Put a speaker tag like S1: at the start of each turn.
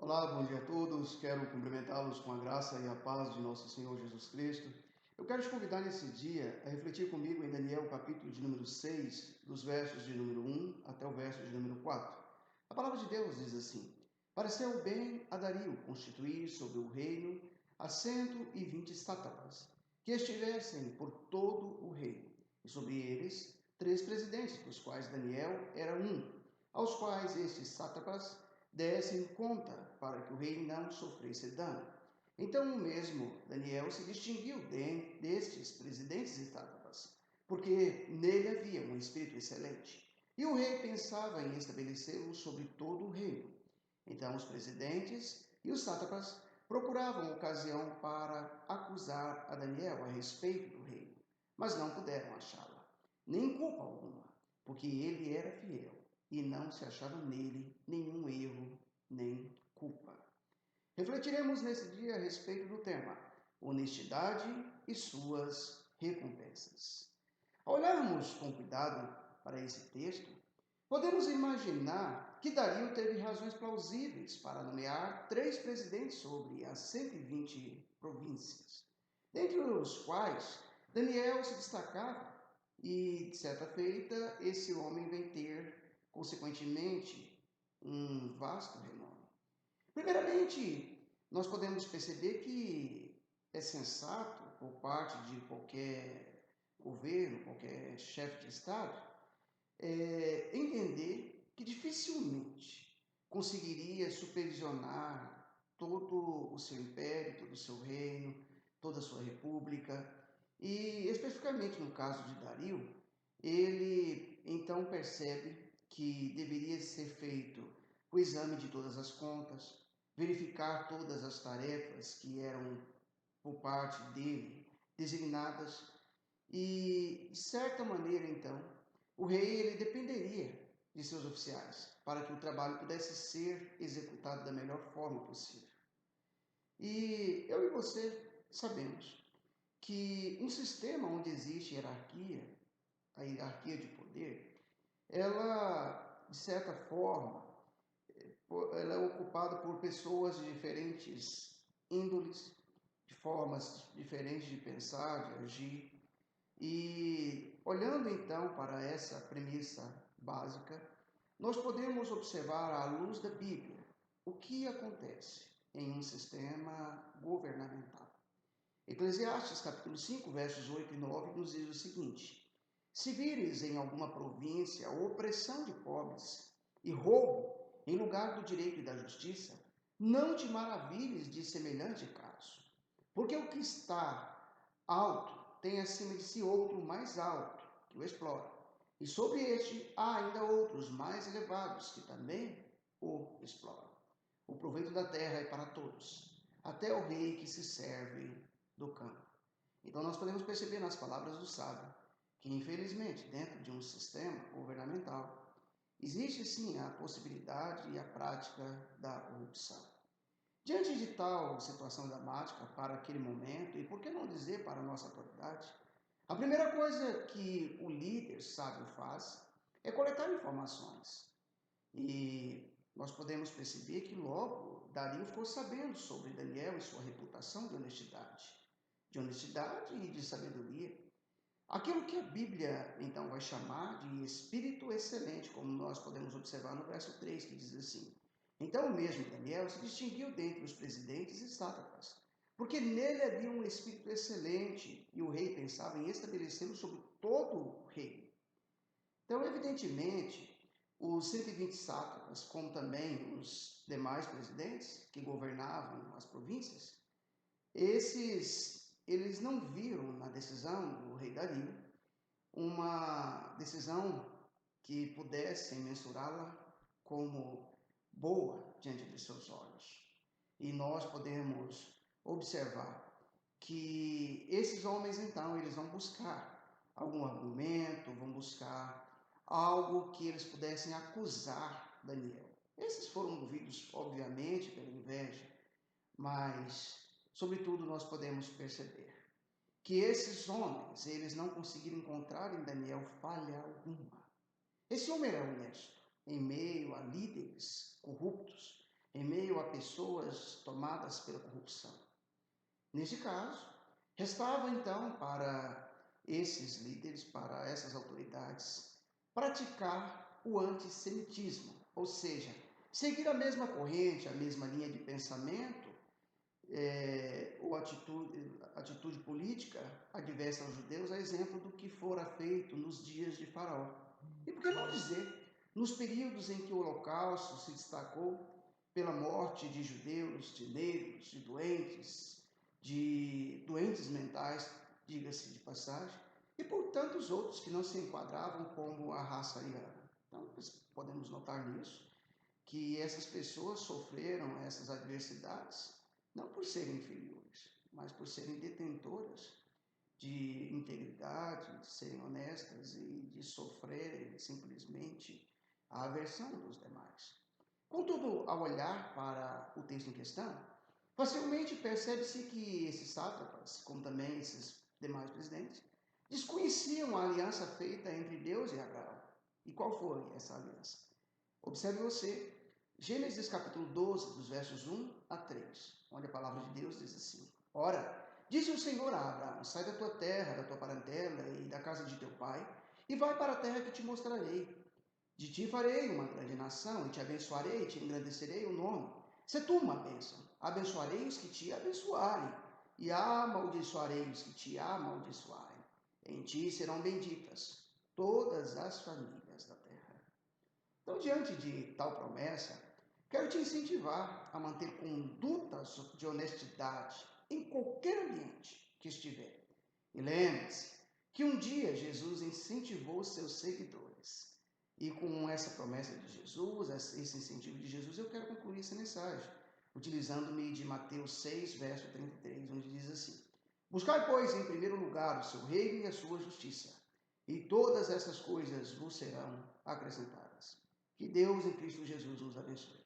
S1: Olá, bom dia a todos. Quero cumprimentá-los com a graça e a paz de nosso Senhor Jesus Cristo. Eu quero te convidar nesse dia a refletir comigo em Daniel, capítulo de número 6, dos versos de número 1 até o verso de número 4. A palavra de Deus diz assim: Pareceu bem a Dario constituir sobre o reino a 120 sátrapas, que estivessem por todo o reino, e sobre eles 3 presidentes, dos quais Daniel era um, aos quais estes sátrapas dessem conta para que o rei não sofresse dano. Então o mesmo Daniel se distinguiu destes presidentes e sátrapas, porque nele havia um espírito excelente. E o rei pensava em estabelecê-lo sobre todo o reino. Então os presidentes e os sátrapas procuravam ocasião para acusar a Daniel a respeito do reino, mas não puderam achá-la, nem culpa alguma, porque ele era fiel e não se achava nele nenhum erro nem culpa. Refletiremos nesse dia a respeito do tema honestidade e suas recompensas. Ao olharmos com cuidado para esse texto, podemos imaginar que Dario teve razões plausíveis para nomear 3 presidentes sobre as 120 províncias, dentre os quais Daniel se destacava e, de certa feita, esse homem vem ter, consequentemente, um vasto renome. Primeiramente, nós podemos perceber que é sensato, por parte de qualquer governo, qualquer chefe de Estado, entender que dificilmente conseguiria supervisionar todo o seu império, todo o seu reino, toda a sua república. E especificamente no caso de Dario, ele então percebe que deveria ser feito o exame de todas as contas, verificar todas as tarefas que eram por parte dele designadas e, de certa maneira, então, o rei ele dependeria de seus oficiais para que o trabalho pudesse ser executado da melhor forma possível. E eu e você sabemos que um sistema onde existe hierarquia, a hierarquia de poder, ela, de certa forma, ela é ocupada por pessoas de diferentes índoles, de formas diferentes de pensar, de agir. E olhando então para essa premissa básica, nós podemos observar à luz da Bíblia o que acontece em um sistema governamental. Eclesiastes capítulo 5, versos 8 e 9 nos diz o seguinte: Se vires em alguma província opressão de pobres e roubo em lugar do direito e da justiça, não te maravilhes de semelhante caso, porque o que está alto tem acima de si outro mais alto, que o explora. E sobre este há ainda outros mais elevados, que também o exploram. O proveito da terra é para todos, até o rei que se serve do campo. Então nós podemos perceber nas palavras do sábio que, infelizmente, dentro de um sistema governamental, existe sim a possibilidade e a prática da corrupção. Diante de tal situação dramática para aquele momento, e por que não dizer para a nossa atualidade, a primeira coisa que o líder sábio faz é coletar informações. E nós podemos perceber que logo Dario ficou sabendo sobre Daniel e sua reputação de honestidade e de sabedoria. Aquilo que a Bíblia então vai chamar de espírito excelente, como nós podemos observar no verso 3, que diz assim: Então o mesmo Daniel se distinguiu dentre os presidentes e sátrapas, porque nele havia um espírito excelente, e o rei pensava em estabelecê-lo sobre todo o reino. Então, evidentemente, os 120 sátrapas, como também os demais presidentes que governavam as províncias, eles não viram na decisão do rei Dario uma decisão que pudessem mensurá-la como boa diante de seus olhos. E nós podemos observar que esses homens, então, eles vão buscar algum argumento, vão buscar algo que eles pudessem acusar Daniel. Esses foram movidos, obviamente, pela inveja, mas, sobretudo, nós podemos perceber que esses homens, eles não conseguiram encontrar em Daniel falha alguma. Esse homem era honesto, em meio a líderes corruptos, em meio a pessoas tomadas pela corrupção. Neste caso, restava então para esses líderes, para essas autoridades, praticar o antissemitismo, ou seja, seguir a mesma corrente, a mesma linha de pensamento, ou atitude política adversa aos judeus, a exemplo do que fora feito nos dias de Faraó. E por que não dizer, nos períodos em que o Holocausto se destacou pela morte de judeus, de negros, de doentes mentais, diga-se de passagem, e por tantos outros que não se enquadravam como a raça ariana. Então, podemos notar nisso que essas pessoas sofreram essas adversidades não por serem inferiores, mas por serem detentoras de integridade, de serem honestas e de sofrerem simplesmente a aversão dos demais. Contudo, ao olhar para o texto em questão, facilmente percebe-se que esses sátrapas, como também esses demais presidentes, desconheciam a aliança feita entre Deus e Abraão. E qual foi essa aliança? Observe você, Gênesis capítulo 12, dos versos 1 a 3, onde a palavra de Deus diz assim: Ora, disse o Senhor a Abraão: sai da tua terra, da tua parentela e da casa de teu pai, e vai para a terra que te mostrarei. De ti farei uma grande nação, e te abençoarei, e te engrandecerei o nome. Se tu uma bênção, abençoarei os que te abençoarem, e amaldiçoarei os que te amaldiçoarem. Em ti serão benditas todas as famílias da terra. Então, diante de tal promessa, quero te incentivar a manter condutas de honestidade em qualquer ambiente que estiver. E lembre-se que um dia Jesus incentivou seus seguidores. E com essa promessa de Jesus, esse incentivo de Jesus, eu quero concluir essa mensagem, utilizando-me de Mateus 6, verso 33, onde diz assim: Buscai, pois, em primeiro lugar o seu reino e a sua justiça, e todas essas coisas vos serão acrescentadas. Que Deus em Cristo Jesus nos abençoe.